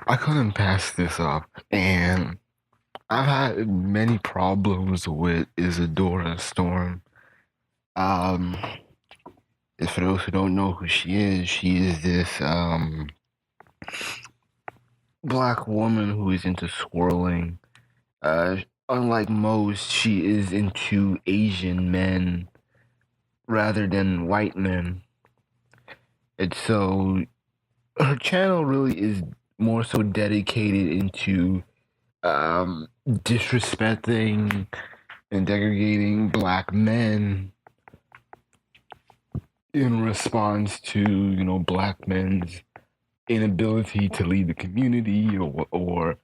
I couldn't pass this up, and I've had many problems with Isadora Storm. Um, for those who don't know who she is this black woman who is into swirling. Uh, Unlike most, she is into Asian men rather than white men, and so her channel really is more so dedicated into disrespecting and degrading black men in response to black men's inability to lead the community or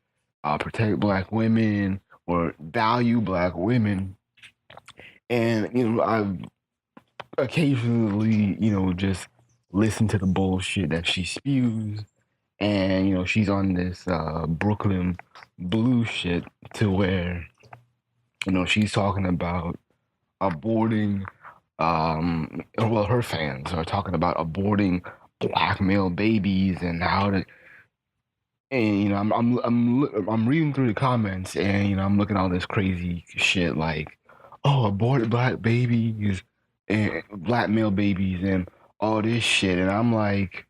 protect black women or value black women. And I've occasionally just listen to the bullshit that she spews. And she's on this Brooklyn blue shit to where she's talking about aborting well, her fans are talking about aborting black male babies and how to. And I'm reading through the comments, and I'm looking at all this crazy shit like, oh, aborted black babies and black male babies and all this shit, and I'm like,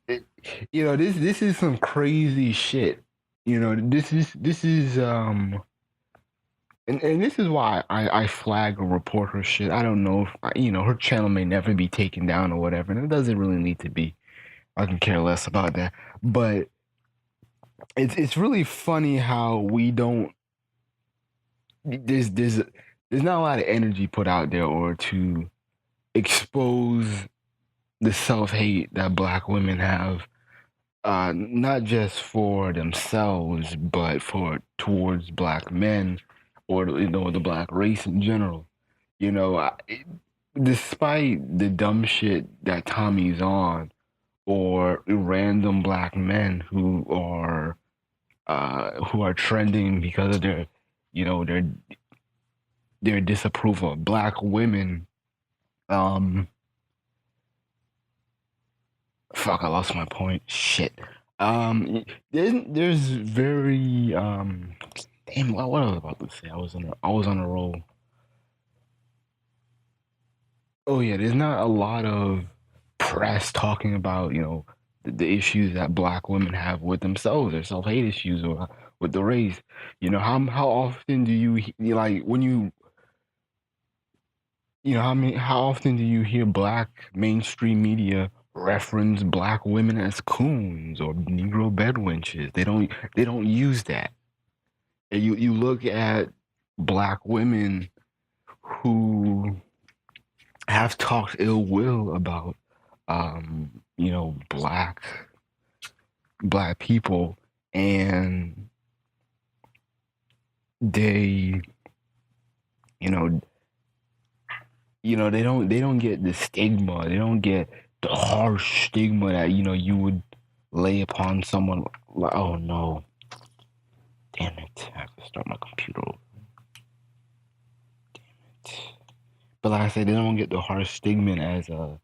it, this is some crazy shit. This is and this is why I flag or report her shit. I don't know if her channel may never be taken down or whatever, and it doesn't really need to be. I can care less about that. But it's really funny how we don't. There's not a lot of energy put out there or to expose the self hate that black women have, not just for themselves, but for towards black men or the black race in general. You know, I, Despite the dumb shit that Tommy's on, or random black men who are trending because of their, you know, their disapproval of black women. Um, Fuck, I lost my point. Shit. There's very damn. What I was about to say. I was on a roll. Oh yeah, there's not a lot of press talking about the issues that black women have with themselves, their self hate issues, or with the race. How often do you like when how often do you hear black mainstream media reference black women as coons or Negro bedwenches? They don't use that. And you look at black women who have talked ill will about black people, and they you know they don't get the stigma, they don't get the harsh stigma that you would lay upon someone. Like, oh no, damn it, I have to start my computer over. But like I said, they don't get the harsh stigma as a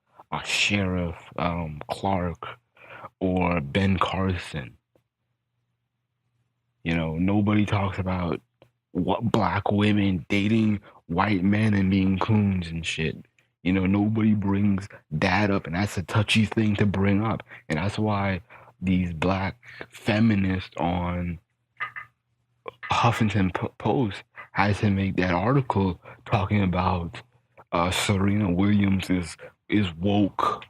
sheriff, Clark, or Ben Carson. Nobody talks about what black women dating white men and being coons and shit. Nobody brings that up, and that's a touchy thing to bring up. And that's why these black feminists on Huffington Post had to make that article talking about Serena Williams is woke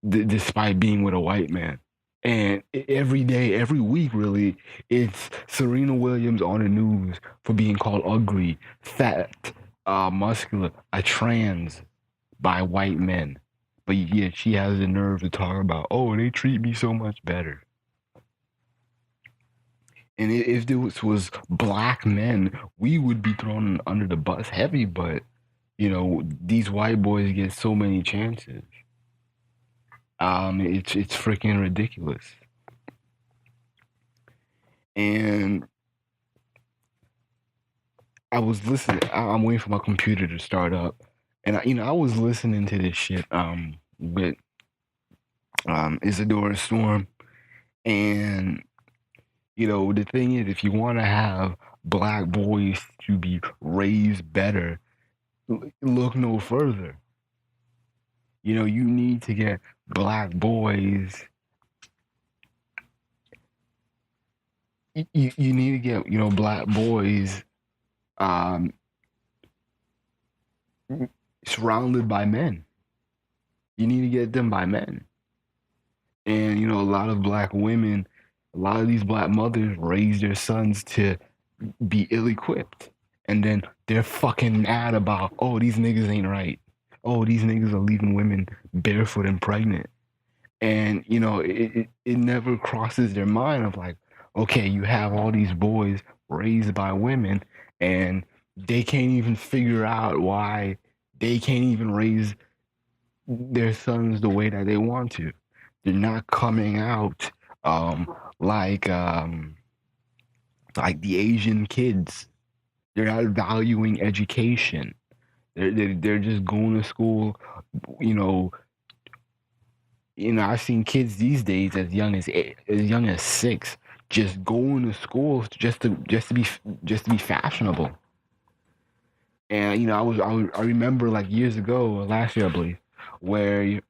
despite being with a white man. And every day, every week, really, it's Serena Williams on the news for being called ugly, fat, muscular, a trans by white men. But yet she has the nerve to talk about, oh, they treat me so much better. And if this was black men, we would be thrown under the bus heavy. But these white boys get so many chances. It's freaking ridiculous. And I was listening. I'm waiting for my computer to start up, and I was listening to this shit with Isadora Storm. And the thing is, if you want to have black boys to be raised better, look no further. You need to get black boys. You need to get black boys um, surrounded by men. You need to get them by men. And a lot of black women, a lot of these black mothers raise their sons to be ill-equipped, and then they're fucking mad about, oh, these niggas ain't right. Oh, these niggas are leaving women barefoot and pregnant. And it never crosses their mind of like, okay, you have all these boys raised by women, and they can't even figure out why they can't even raise their sons the way that they want to. They're not coming out um, like like the Asian kids. They're not valuing education. They're just going to school. You know, I've seen kids these days as young as 6, just going to school just to be fashionable. And I remember like years ago, last year I believe, where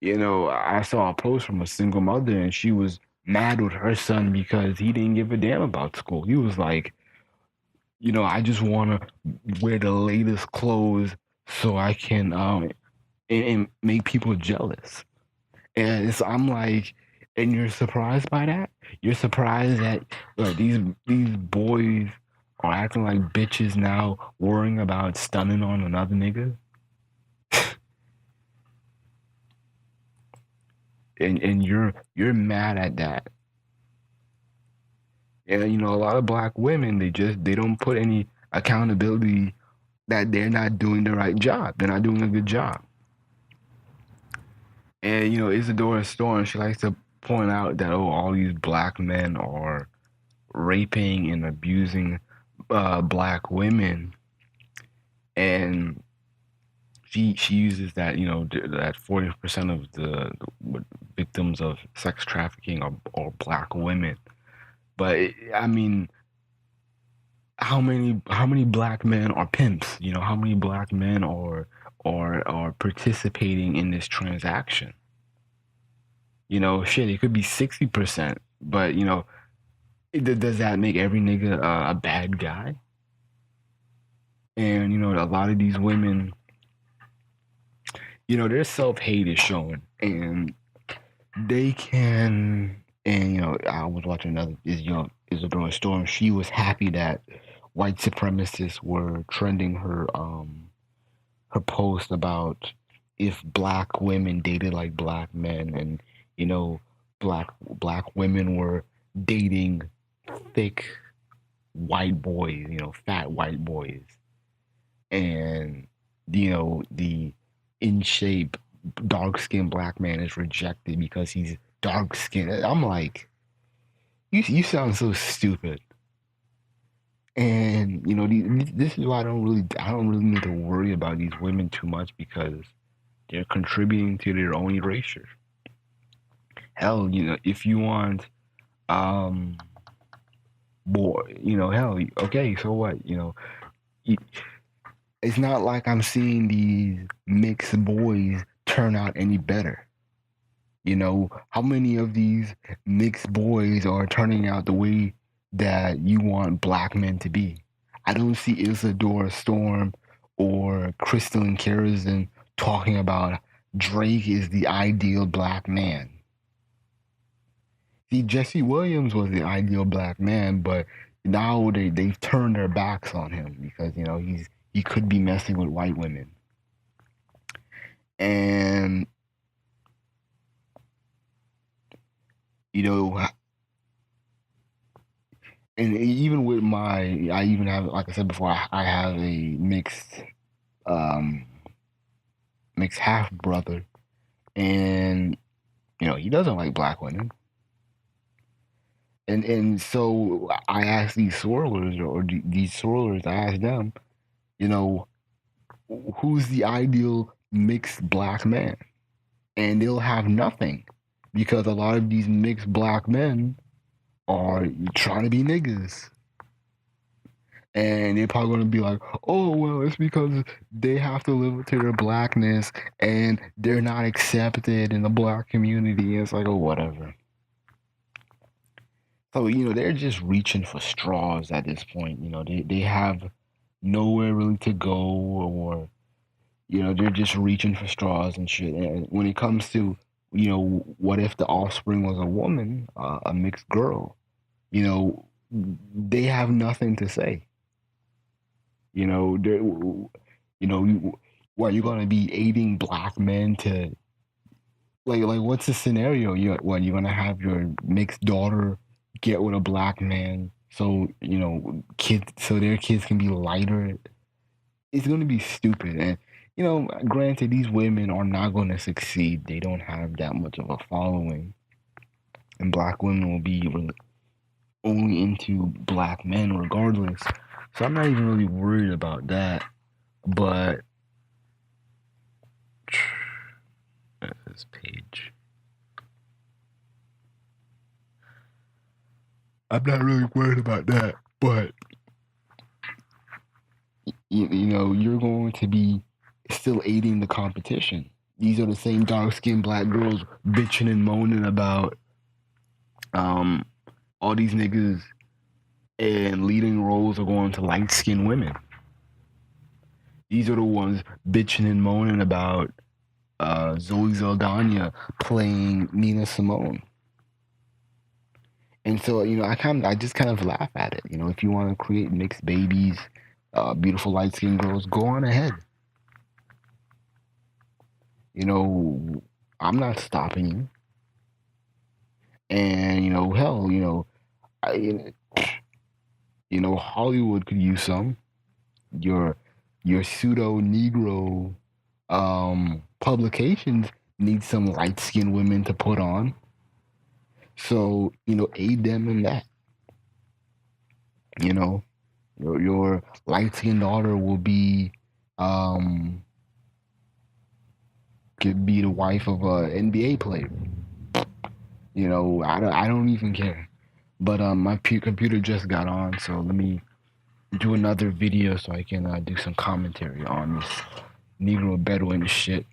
I saw a post from a single mother, and she was mad with her son because he didn't give a damn about school. He was like, I just want to wear the latest clothes so I can and make people jealous. And I'm like, and you're surprised by that? You're surprised that these boys are acting like bitches now, worrying about stunning on another nigga? And you're mad at that. And a lot of black women, they don't put any accountability that they're not doing the right job. They're not doing a good job. And Isadora Storm, she likes to point out that, oh, all these black men are raping and abusing black women, and she uses that that 40% of the victims of sex trafficking are black women. But I mean, how many black men are pimps? How many black men are participating in this transaction? Shit, it could be 60%, but does that make every nigga a bad guy? And a lot of these women, their self-hate is showing, and they can. And I was watching another Isadora Storm. She was happy that white supremacists were trending her post about if black women dated like black men, and black women were dating thick white boys, fat white boys, and the in shape dark skinned black man is rejected because he's dark skinned. I'm like, you sound so stupid. And this is why I don't really need to worry about these women too much, because they're contributing to their own erasure. Hell, if you want boy, hell, okay, so what? It's not like I'm seeing these mixed boys turn out any better. How many of these mixed boys are turning out the way that you want black men to be? I don't see Isadora Storm or Crystalline Carrison talking about Drake is the ideal black man. See, Jesse Williams was the ideal black man, but now they've turned their backs on him because he could be messing with white women. And and even with I even have, like I said before, I have a um mixed half brother, and he doesn't like black women. And so I asked these swirlers, these swirlers, I asked them, who's the ideal mixed black man? and they'll have nothing because a lot of these mixed black men are trying to be niggas. And they're probably going to be like, oh, well, it's because they have to live up to their blackness and they're not accepted in the black community. And it's like, oh, whatever. So, they're just reaching for straws at this point. They have nowhere really to go, or, they're just reaching for straws and shit. And when it comes to, what if the offspring was a woman, a mixed girl? They have nothing to say. They're, what, you're gonna be aiding black men to like what's the scenario? You're gonna have your mixed daughter get with a black man so kids so their kids can be lighter. It's gonna be stupid. And granted, these women are not gonna succeed. They don't have that much of a following, and black women will be only into black men regardless. So I'm not even really worried about that. But this page, I'm not really worried about that. But you're going to be still aiding the competition. These are the same dark-skinned black girls bitching and moaning about all these niggas and leading roles are going to light-skinned women. These are the ones bitching and moaning about Zoe Saldana playing Nina Simone. And so, I just kind of laugh at it. If you want to create mixed babies, beautiful light-skinned girls, go on ahead. I'm not stopping you. And, hell, Hollywood could use some. Your pseudo Negro publications need some light-skinned women to put on. So, aid them in that. Your light-skinned daughter will be could be the wife of a NBA player. I don't even care. But my computer just got on, so let me do another video so I can do some commentary on this Negro Bedouin shit.